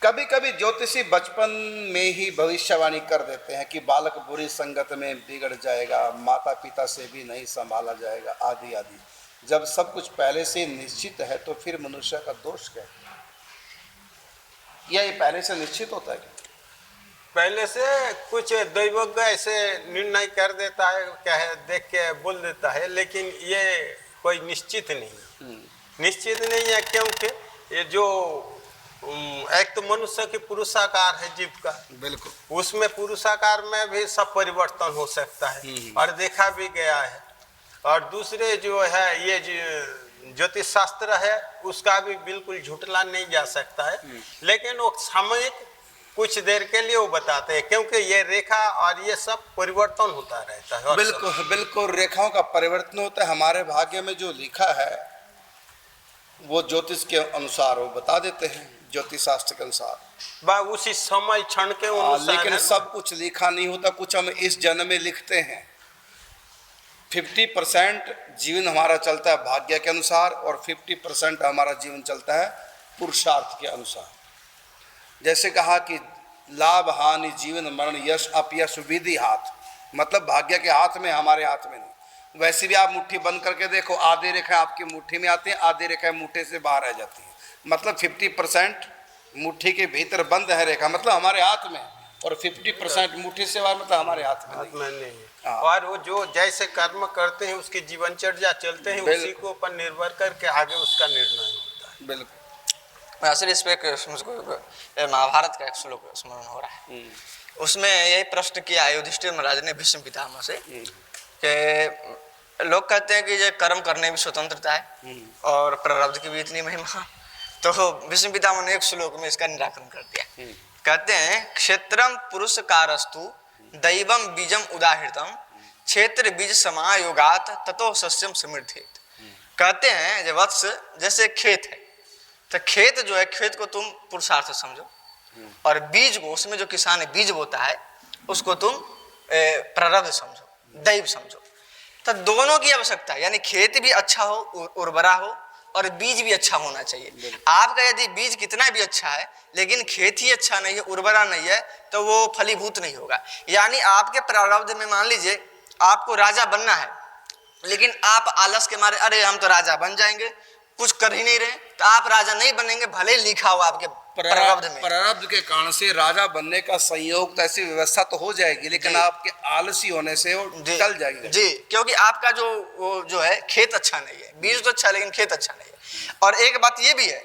कभी कभी ज्योतिषी बचपन में ही भविष्यवाणी कर देते हैं कि बालक बुरी संगत में बिगड़ जाएगा, माता पिता से भी नहीं संभाला जाएगा, आदि आदि। जब सब कुछ पहले से निश्चित है तो फिर मनुष्य का दोष क्या है? या ये पहले से निश्चित होता है क्या? पहले से कुछ दैवज्ञ ऐसे निर्णय कर देता है, क्या है, देख के बोल देता है, लेकिन ये कोई निश्चित नहीं है। निश्चित नहीं है क्योंकि ये जो एक तो मनुष्य की पुरुषाकार है जीव का, बिल्कुल, उसमें पुरुषाकार में भी सब परिवर्तन हो सकता है और देखा भी गया है। और दूसरे जो है ये ज्योतिष शास्त्र है उसका भी बिल्कुल झुटला नहीं जा सकता है, लेकिन वो सामयिक कुछ देर के लिए वो बताते हैं, क्योंकि ये रेखा और ये सब परिवर्तन होता रहता है। बिल्कुल बिल्कुल, रेखाओं का परिवर्तन होता है। हमारे भाग्य में जो लिखा है वो ज्योतिष के अनुसार वो बता देते हैं, ज्योतिष शास्त्र के अनुसार, उसी समय क्षण के अनुसार। लेकिन सब कुछ लिखा नहीं होता, कुछ हम इस जन्म में लिखते हैं। 50% जीवन हमारा चलता है भाग्य के अनुसार और 50% हमारा जीवन चलता है पुरुषार्थ के अनुसार। जैसे कहा कि लाभ हानि जीवन मरण यश अपयश विधि हाथ, मतलब भाग्य के हाथ में, हमारे हाथ में नहीं। वैसे भी आप मुट्ठी बंद करके देखो, आधी रेखा आपकी मुट्ठी में आती है, आधी रेखा मुट्ठी से बाहर आ जाती है। मतलब 50% मुट्ठी के भीतर बंद है रेखा, मतलब हमारे हाथ में, और 50% मुट्ठी से बाहर, मतलब हमारे हाथ में नहीं। और वो जो जैसे कर्म करते हैं उसकी जीवनचर्या चलते हैं, उसी को ऊपर निर्भर करके आगे उसका निर्णय होता है। बिल्कुल। असल इस पे मुझको महाभारत का एक श्लोक स्मरण हो रहा है। उसमें यही प्रश्न किया युधिष्ठिर महाराज ने भीष्म पितामह से कि लोग कहते हैं कि ये कर्म करने की स्वतंत्रता है और प्रारब्ध की भी इतनी महिमा, तो भीष्म पितामह ने एक श्लोक में इसका निराकरण कर दिया। कहते हैं क्षेत्रम पुरुष कारस्तु दैवम बीजम उदाहृतम क्षेत्र बीज समायोगात ततो सस्यम समृद्धेत। कहते हैं जब वत्स जैसे खेत है, तो खेत जो है, खेत को तुम पुरुषार्थ समझो, और बीज को, उसमें जो किसान बीज बोता है उसको तुम प्रारब्ध समझो, दैव समझो। तो दोनों की आवश्यकता है, यानी खेत भी अच्छा हो, उर्वरा हो, और बीज भी अच्छा होना चाहिए। आपका यदि बीज कितना भी अच्छा है लेकिन खेत ही अच्छा नहीं है, उर्वरा नहीं है, तो वो फलीभूत नहीं होगा। यानी आपके प्रारब्ध में मान लीजिए आपको राजा बनना है, लेकिन आप आलस के मारे अरे हम तो राजा बन जाएंगे, कुछ कर ही नहीं रहे, तो आप राजा नहीं बनेंगे, भले लिखा हुआ आपके प्रारब्ध में। प्रारब्ध के कारण से राजा बनने का संयोग तो ऐसी व्यवस्था तो हो जाएगी, लेकिन आपके आलसी होने से वो टल जाएगी। जी, क्योंकि आपका जो है खेत अच्छा नहीं है, बीज तो अच्छा है लेकिन खेत अच्छा नहीं है। और एक बात ये भी है,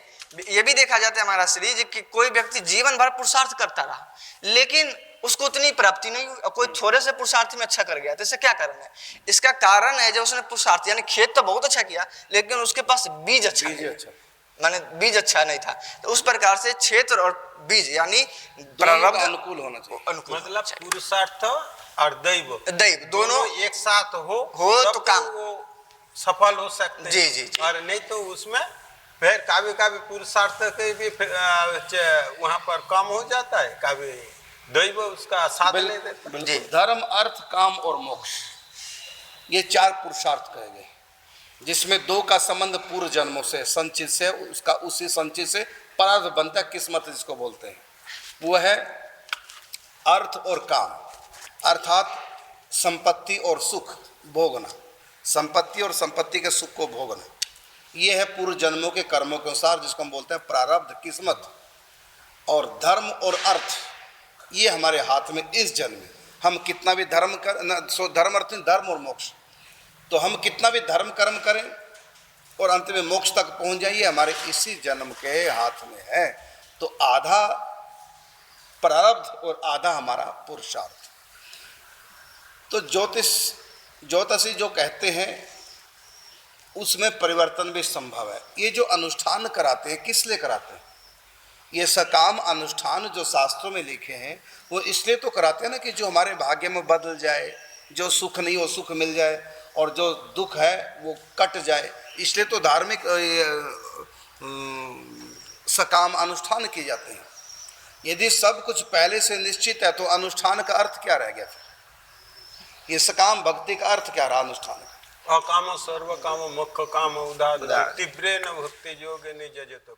ये भी देखा जाता है हमारा शरीर कि कोई व्यक्ति जीवन भर पुरुषार्थ करता रहा लेकिन उसको उतनी प्राप्ति नहीं हुई, और कोई थोड़े से पुरुषार्थ में अच्छा कर गया, तो इसका क्या कारण है? इसका कारण है जब उसने पुरुषार्थ यानी खेत तो बहुत अच्छा किया लेकिन उसके पास बीज अच्छा माने बीज अच्छा नहीं था। तो उस प्रकार से क्षेत्र और बीज यानी प्रारब्ध अनुकूल होना चाहिए। मतलब पुरुषार्थ और दैव दोनों एक साथ हो तो काम वो सफल हो सकते हैं। जी। और नहीं तो उसमें फिर कभी पुरुषार्थ के भी वहाँ पर कम हो जाता है, कभी दैव उसका साथ ले देता है। धर्म अर्थ काम और मोक्ष, ये 4 पुरुषार्थ कहे गए, जिसमें 2 का संबंध पूर्व जन्मों से संचित से, उसका उसी संचित से प्रारब्ध बनता, किस्मत जिसको बोलते हैं, वो है अर्थ और काम, अर्थात संपत्ति और सुख भोगना, संपत्ति और संपत्ति के सुख को भोगना, ये है पूर्व जन्मों के कर्मों के अनुसार, जिसको हम बोलते हैं प्रारब्ध, किस्मत। और धर्म और अर्थ ये हमारे हाथ में इस जन्म में, हम कितना भी धर्म धर्म अर्थ धर्म और मोक्ष, तो हम कितना भी धर्म कर्म करें और अंत में मोक्ष तक पहुंच जाइए, हमारे इसी जन्म के हाथ में है। तो आधा प्रारब्ध और आधा हमारा पुरुषार्थ। तो ज्योतिषी जो कहते हैं उसमें परिवर्तन भी संभव है। ये जो अनुष्ठान कराते हैं, किस लिए कराते हैं? ये सकाम अनुष्ठान जो शास्त्रों में लिखे हैं वो इसलिए तो कराते हैं ना कि जो हमारे भाग्य में बदल जाए, जो सुख नहीं वो सुख मिल जाए, और जो दुख है वो कट जाए। इसलिए तो धार्मिक सकाम अनुष्ठान किए जाते हैं। यदि सब कुछ पहले से निश्चित है तो अनुष्ठान का अर्थ क्या रह गया फिर? ये सकाम भक्ति का अर्थ क्या रहा अनुष्ठान का? अकाम सर्व काम मुख्य काम उदार तीव्रेन भक्ति योग निज जत